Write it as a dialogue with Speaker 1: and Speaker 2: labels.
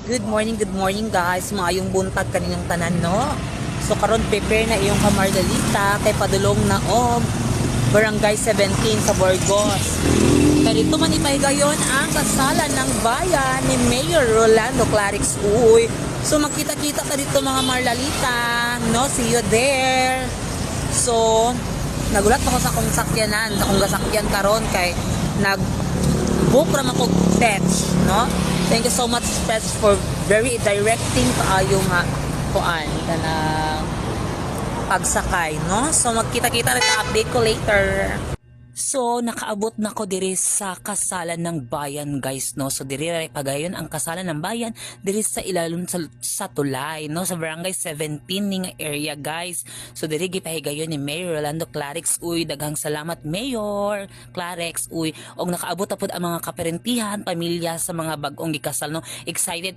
Speaker 1: Good morning guys. Maayong buntag kaninang tanan no. So karon prepare na iyong kamardalita kay padulong na og Barangay 17 sa Burgos. Kaya dito man ipahigayon ang kasalan ng bayan ni Mayor Rolando Clarix. Uy. So magkita-kita ta dito mga marlalita, no? See you there. So nagulat ako sa akong sakyanan, sa akong gasakyan karon kay book ra ko text, no? Thank you so much, Pets, for very directing kaayo nga kuan kanang pagsakay, no? So magkita-kita na update ko later. So, nakaabot na ko diri sa kasalan ng bayan, guys, no? So, diri ray pagayon ang kasalan ng bayan diri sa ilalom sa tulay, no? Sa Barangay 17 ning area, guys. So, diri gipahigayon ni Mayor Rolando Clarix. Uy, daghang salamat, Mayor Clarix. Uy, og nakaabot na pud ang mga kaparentihan, pamilya sa mga bag-ong gikasal, no? Excited